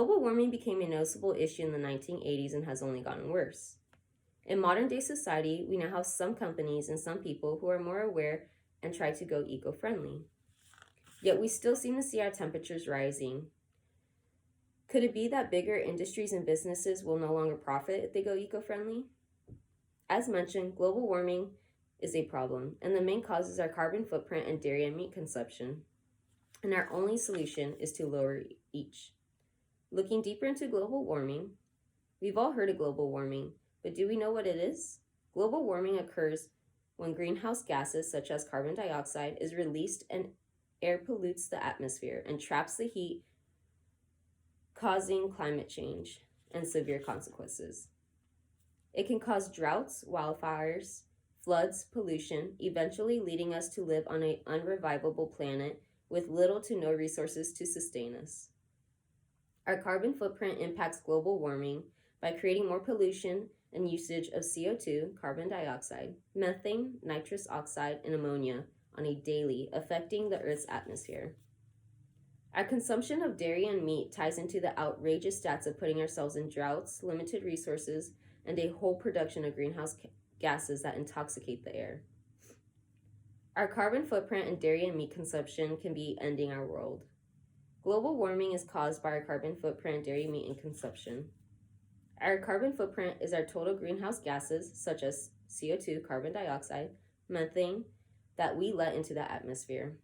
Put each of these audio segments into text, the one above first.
Global warming became a noticeable issue in the 1980s and has only gotten worse. In modern day society, we now have some companies and some people who are more aware and try to go eco-friendly. Yet we still seem to see our temperatures rising. Could it be that bigger industries and businesses will no longer profit if they go eco-friendly? As mentioned, global warming is a problem, and the main causes are carbon footprint and dairy and meat consumption. And our only solution is to lower each. Looking deeper into global warming, we've all heard of global warming, but do we know what it is? Global warming occurs when greenhouse gases such as carbon dioxide is released and air pollutes the atmosphere and traps the heat, causing climate change and severe consequences. It can cause droughts, wildfires, floods, pollution, eventually leading us to live on an unrevivable planet with little to no resources to sustain us. Our carbon footprint impacts global warming by creating more pollution and usage of CO2, carbon dioxide, methane, nitrous oxide, and ammonia on a daily, affecting the Earth's atmosphere. Our consumption of dairy and meat ties into the outrageous stats of putting ourselves in droughts, limited resources, and a whole production of greenhouse gases that intoxicate the air. Our carbon footprint and dairy and meat consumption can be ending our world. Global warming is caused by our carbon footprint, dairy, meat, and consumption. Our carbon footprint is our total greenhouse gases, such as CO2, carbon dioxide, methane, that we let into the atmosphere.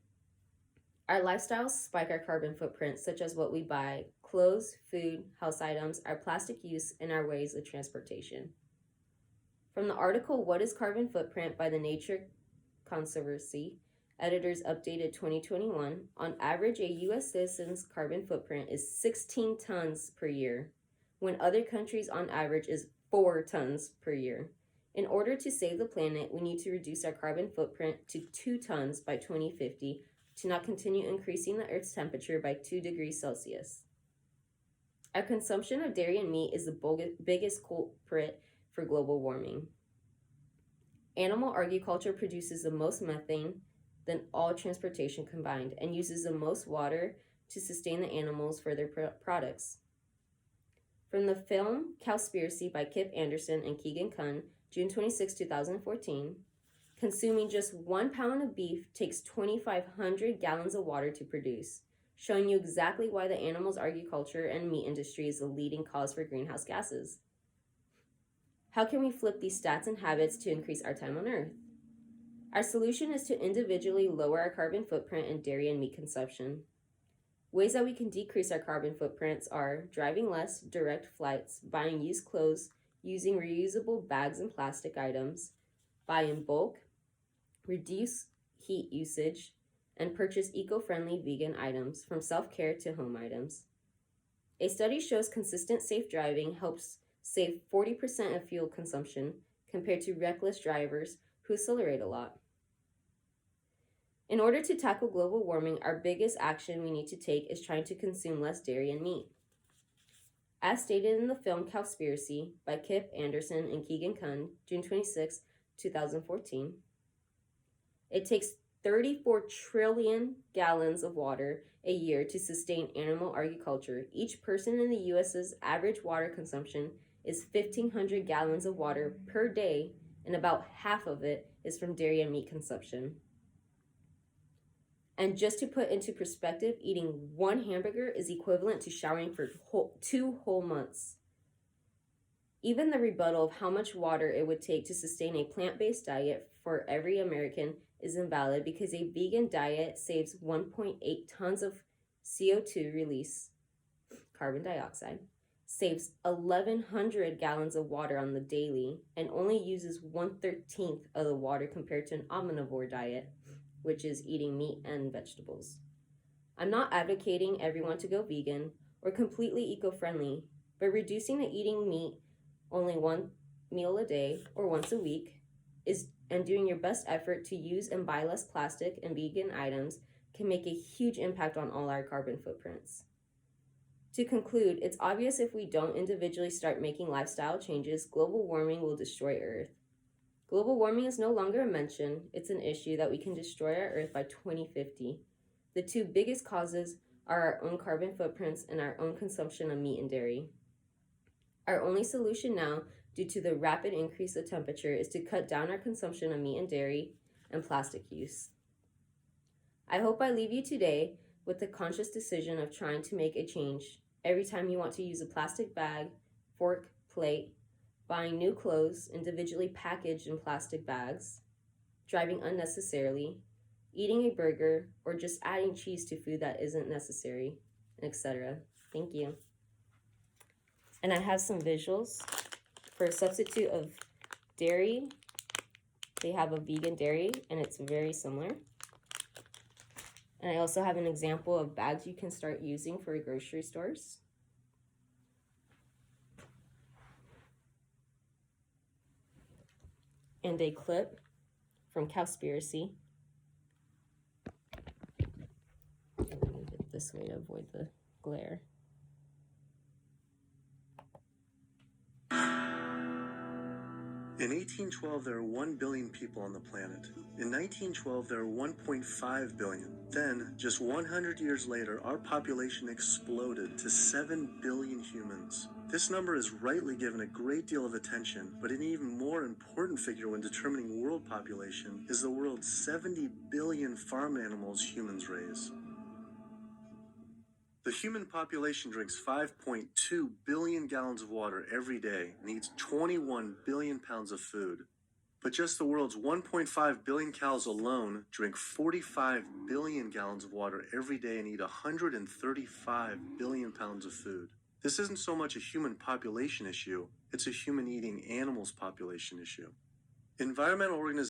Our lifestyles spike our carbon footprint, such as what we buy, clothes, food, house items, our plastic use, and our ways of transportation. From the article, What is Carbon Footprint by the Nature Conservancy, editors updated 2021, on average, a U.S. citizen's carbon footprint is 16 tons per year, when other countries on average is 4 tons per year. In order to save the planet, we need to reduce our carbon footprint to 2 tons by 2050 to not continue increasing the Earth's temperature by 2 degrees Celsius. Our consumption of dairy and meat is the biggest culprit for global warming. Animal agriculture produces the most methane than all transportation combined and uses the most water to sustain the animals for their products. From the film Cowspiracy by Kip Anderson and Keegan Kunn, June 26, 2014, consuming just 1 pound of beef takes 2,500 gallons of water to produce, showing you exactly why the animals agriculture and meat industry is the leading cause for greenhouse gases. How can we flip these stats and habits to increase our time on Earth? Our solution is to individually lower our carbon footprint in dairy and meat consumption. Ways that we can decrease our carbon footprints are driving less direct flights, buying used clothes, using reusable bags and plastic items, buy in bulk, reduce heat usage, and purchase eco-friendly vegan items, from self-care to home items. A study shows consistent safe driving helps save 40% of fuel consumption compared to reckless drivers who accelerate a lot. In order to tackle global warming, our biggest action we need to take is trying to consume less dairy and meat. As stated in the film Cowspiracy by Kip Anderson and Keegan Kunn, June 26, 2014, it takes 34 trillion gallons of water a year to sustain animal agriculture. Each person in the U.S.'s average water consumption is 1,500 gallons of water per day, and about half of it is from dairy and meat consumption. And just to put into perspective, eating 1 hamburger is equivalent to showering for 2 whole months. Even the rebuttal of how much water it would take to sustain a plant-based diet for every American is invalid, because a vegan diet saves 1.8 tons of CO2 release, carbon dioxide, saves 1,100 gallons of water on the daily, and only uses 1/13 of the water compared to an omnivore diet, which is eating meat and vegetables. I'm not advocating everyone to go vegan or completely eco-friendly, but reducing the eating meat only 1 meal a day or once a week and doing your best effort to use and buy less plastic and vegan items can make a huge impact on all our carbon footprints. To conclude, it's obvious if we don't individually start making lifestyle changes, global warming will destroy Earth. Global warming is no longer a mention, it's an issue that we can destroy our Earth by 2050. The 2 biggest causes are our own carbon footprints and our own consumption of meat and dairy. Our only solution now, due to the rapid increase of temperature, is to cut down our consumption of meat and dairy and plastic use. I hope I leave you today with the conscious decision of trying to make a change every time you want to use a plastic bag, fork, plate, buying new clothes individually packaged in plastic bags, driving unnecessarily, eating a burger, or just adding cheese to food that isn't necessary, etc. Thank you. And I have some visuals for a substitute of dairy. They have a vegan dairy, and it's very similar. And I also have an example of bags you can start using for grocery stores. And a clip from Cowspiracy. I'm going to move it this way to avoid the glare. In 1812, there were 1 billion people on the planet. In 1912, there were 1.5 billion. Then, just 100 years later, our population exploded to 7 billion humans. This number is rightly given a great deal of attention, but an even more important figure when determining world population is the world's 70 billion farm animals humans raise. The human population drinks 5.2 billion gallons of water every day and eats 21 billion pounds of food. But just the world's 1.5 billion cows alone drink 45 billion gallons of water every day and eat 135 billion pounds of food. This isn't so much a human population issue, it's a human eating animals population issue. Environmental organizations